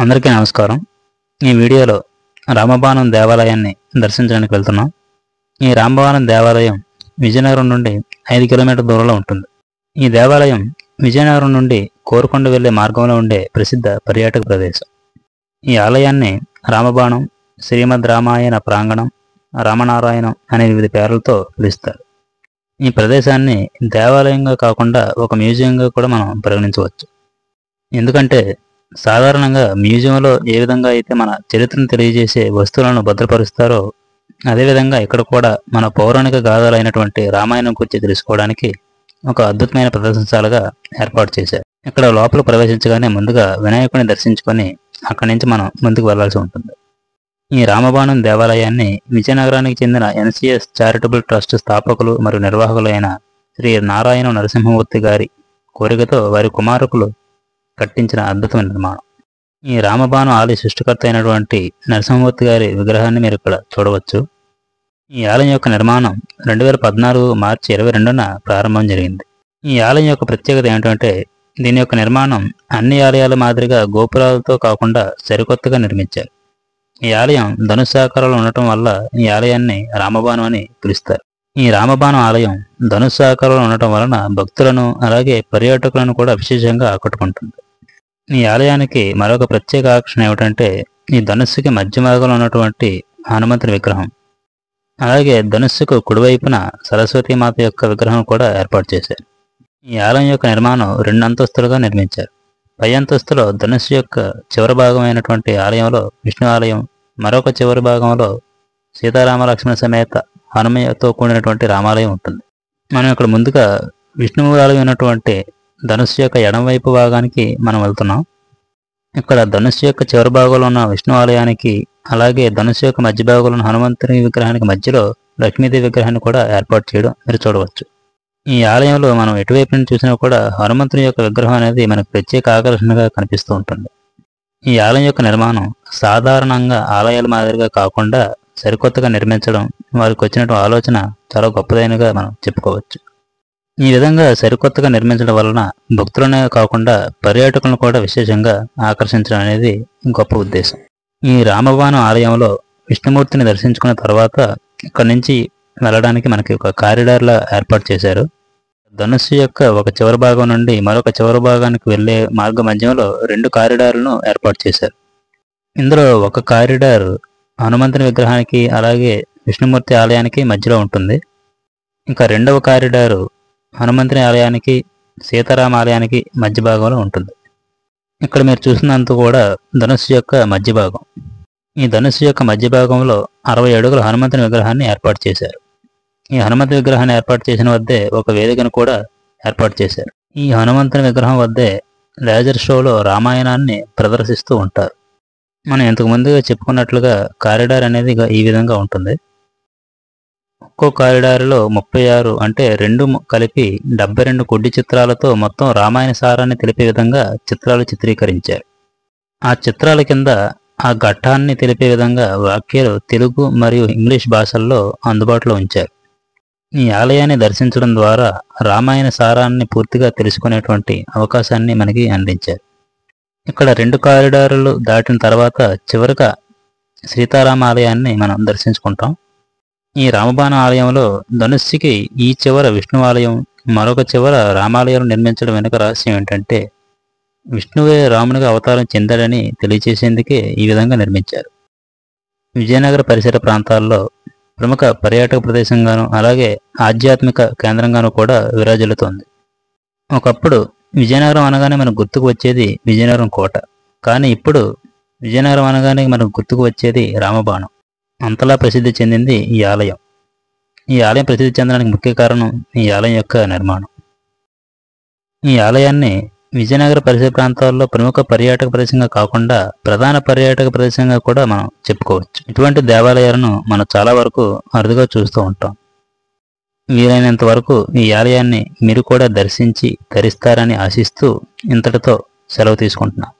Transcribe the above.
అందరికీ నమస్కారం. ఈ వీడియోలో రామబాణం దేవాలయాన్ని దర్శించడానికి వెళ్తున్నాం. ఈ రామబాణం దేవాలయం విజయనగరం నుండి 5 కిలోమీటర్ల దూరంలో ఉంటుంది. ఈ దేవాలయం విజయనగరం నుండి కోరుకొండ వెళ్లే మార్గంలో ఉండే ప్రసిద్ధ పర్యాటక ప్రదేశం. ఈ ఆలయాన్ని రామబాణం, శ్రీమద్ రామాయణ ప్రాంగణం, రామనారాయణం అనే వివిధ పేర్లతో పిలుస్తారు. ఈ ప్రదేశాన్ని దేవాలయంగా కాకుండా ఒక మ్యూజియంగా కూడా మనం పరిగణించవచ్చు. ఎందుకంటే సాధారణంగా మ్యూజియంలో ఏ విధంగా అయితే మన చరిత్రను తెలియజేసే వస్తువులను భద్రపరుస్తారో అదేవిధంగా ఇక్కడ కూడా మన పౌరాణిక గాథలైనటువంటి రామాయణం గురించి తెలుసుకోవడానికి ఒక అద్భుతమైన ప్రదర్శనశాలగా ఏర్పాటు చేశారు. ఇక్కడ లోపల ప్రవేశించగానే ముందుగా వినాయకుడిని దర్శించుకొని అక్కడి నుంచి మనం ముందుకు వెళ్లాల్సి ఉంటుంది. ఈ రామబాణం దేవాలయాన్ని విజయనగరానికి చెందిన ఎన్సిఎస్ చారిటబుల్ ట్రస్ట్ స్థాపకులు మరియు నిర్వాహకులు అయిన శ్రీ నారాయణ నరసింహమూర్తి గారి కోరికతో వారి కుమారకులు కట్టించిన అద్భుతమైన నిర్మాణం. ఈ రామబాణం ఆలయ సృష్టికర్త అయినటువంటి నరసింహమూర్తి గారి విగ్రహాన్ని మీరు ఇక్కడ చూడవచ్చు. ఈ ఆలయం యొక్క నిర్మాణం 2014 మార్చి 22న ప్రారంభం జరిగింది. ఈ ఆలయం యొక్క ప్రత్యేకత ఏమిటంటే దీని యొక్క నిర్మాణం అన్ని ఆలయాల మాదిరిగా గోపురాలతో కాకుండా సరికొత్తగా నిర్మించారు. ఈ ఆలయం ధనుస్సాకారంలో ఉండటం వల్ల ఈ ఆలయాన్ని రామబాణం అని పిలుస్తారు. ఈ రామబాణం ఆలయం ధనుస్సాకారంలో ఉండటం వలన భక్తులను అలాగే పర్యాటకులను కూడా విశేషంగా ఆకట్టుకుంటుంది. ఈ ఆలయానికి మరొక ప్రత్యేక ఆకర్షణ ఏమిటంటే ఈ ధనుస్సుకి మధ్య భాగంలో ఉన్నటువంటి హనుమంతుని విగ్రహం, అలాగే ధనుస్సుకు కుడివైపున సరస్వతీమాత యొక్క విగ్రహం కూడా ఏర్పాటు చేశారు. ఈ ఆలయం యొక్క నిర్మాణం 2 అంతస్తులుగా నిర్మించారు. పై అంతస్తులో ధనుస్సు యొక్క చివరి భాగమైనటువంటి ఆలయంలో విష్ణు ఆలయం, మరొక చివరి భాగంలో సీతారామ లక్ష్మణ సమేత హనుమతో కూడినటువంటి రామాలయం ఉంటుంది. మనం ఇక్కడ ముందుగా విష్ణువు ఆలయం ఉన్నటువంటి ధనుస్సు యొక్క ఎడమవైపు భాగానికి మనం వెళ్తున్నాం. ఇక్కడ ధనుస్సు యొక్క చివరి భాగంలో ఉన్న విష్ణు ఆలయానికి అలాగే ధనుస్సు యొక్క మధ్య భాగంలో ఉన్న హనుమంతుని విగ్రహానికి మధ్యలో లక్ష్మీదేవి విగ్రహాన్ని కూడా ఏర్పాటు చేయడం మీరు చూడవచ్చు. ఈ ఆలయంలో మనం ఎటువైపు నుంచి చూసినా కూడా హనుమంతుని యొక్క విగ్రహం అనేది మనకు ప్రత్యేక ఆకర్షణగా కనిపిస్తూ ఉంటుంది. ఈ ఆలయం యొక్క నిర్మాణం సాధారణంగా ఆలయాల మాదిరిగా కాకుండా సరికొత్తగా నిర్మించడం వారికి వచ్చినటువంటి ఆలోచన చాలా గొప్పదైనగా మనం చెప్పుకోవచ్చు. ఈ విధంగా సరికొత్తగా నిర్మించడం వలన భక్తులనే కాకుండా పర్యాటకులను కూడా విశేషంగా ఆకర్షించడం అనేది గొప్ప ఉద్దేశం. ఈ రామబాణం ఆలయంలో విష్ణుమూర్తిని దర్శించుకున్న తర్వాత ఇక్కడి నుంచి వెళ్ళడానికి మనకి ఒక కారిడార్లా ఏర్పాటు చేశారు. ధనుస్సు యొక్క ఒక చివరి భాగం నుండి మరొక చివరి భాగానికి వెళ్లే మార్గ మధ్యంలో 2 కారిడార్లను ఏర్పాటు చేశారు. ఇందులో ఒక కారిడార్ హనుమంతుని విగ్రహానికి అలాగే విష్ణుమూర్తి ఆలయానికి మధ్యలో ఉంటుంది. ఇంకా రెండవ కారిడారు హనుమంతుని ఆలయానికి సీతారామ ఆలయానికి మధ్య భాగంలో ఉంటుంది. ఇక్కడ మీరు చూసినంత కూడా ధనుస్సు యొక్క మధ్య భాగం. ఈ ధనుస్సు యొక్క మధ్య భాగంలో 60 అడుగుల హనుమంతుని విగ్రహాన్ని ఏర్పాటు చేశారు. ఈ హనుమంతుని విగ్రహాన్ని ఏర్పాటు చేసిన వద్దే ఒక వేదికను కూడా ఏర్పాటు చేశారు. ఈ హనుమంతుని విగ్రహం వద్దే లేజర్ షోలో రామాయణాన్ని ప్రదర్శిస్తూ ఉంటారు. మనం ఇంతకు ముందుగా చెప్పుకున్నట్లుగా కారిడార్ అనేది ఈ విధంగా ఉంటుంది. ఒక్కో కారిడార్లో 36 అంటే 2 కలిపి 72 కుడ్డి చిత్రాలతో మొత్తం రామాయణ సారాన్ని తెలిపే విధంగా చిత్రాలు చిత్రీకరించారు. ఆ చిత్రాల కింద ఆ ఘట్టాన్ని తెలిపే విధంగా వాక్యాలు తెలుగు మరియు ఇంగ్లీష్ భాషల్లో అందుబాటులో ఉంచారు. ఈ ఆలయాన్ని దర్శించడం ద్వారా రామాయణ సారాన్ని పూర్తిగా తెలుసుకునేటువంటి అవకాశాన్ని మనకి అందించారు. ఇక్కడ 2 కారిడార్లు దాటిన తర్వాత చివరిగా సీతారామ ఆలయాన్ని మనం దర్శించుకుంటాం. ఈ రామబాణ ఆలయంలో ధనుస్సుకి ఈ చివర విష్ణు ఆలయం, మరొక చివర రామాలయం నిర్మించడం వెనుక రహస్యం ఏంటంటే విష్ణువే రామునిగా అవతారం చెందాడని తెలియజేసేందుకే ఈ విధంగా నిర్మించారు. విజయనగర పరిసర ప్రాంతాల్లో ప్రముఖ పర్యాటక ప్రదేశంగాను అలాగే ఆధ్యాత్మిక కేంద్రంగాను కూడా విరాజిల్లుతోంది. ఒకప్పుడు విజయనగరం అనగానే మనకు గుర్తుకు వచ్చేది విజయనగరం కోట, కానీ ఇప్పుడు విజయనగరం అనగానే మనకు గుర్తుకు వచ్చేది రామబాణం. అంతలా ప్రసిద్ధి చెందింది ఈ ఆలయం. ఈ ఆలయం ప్రసిద్ధి చెందడానికి ముఖ్య కారణం ఈ ఆలయం యొక్క నిర్మాణం. ఈ ఆలయాన్ని విజయనగర పరిసర ప్రాంతాల్లో ప్రముఖ పర్యాటక ప్రదేశంగా కాకుండా ప్రధాన పర్యాటక ప్రదేశంగా కూడా మనం చెప్పుకోవచ్చు. ఇటువంటి దేవాలయాలను మనం చాలా వరకు అరుదుగా చూస్తూ ఉంటాం. వీలైనంత వరకు ఈ ఆలయాన్ని మీరు కూడా దర్శించి ధరిస్తారని ఆశిస్తూ ఇంతటితో సెలవు తీసుకుంటున్నాం.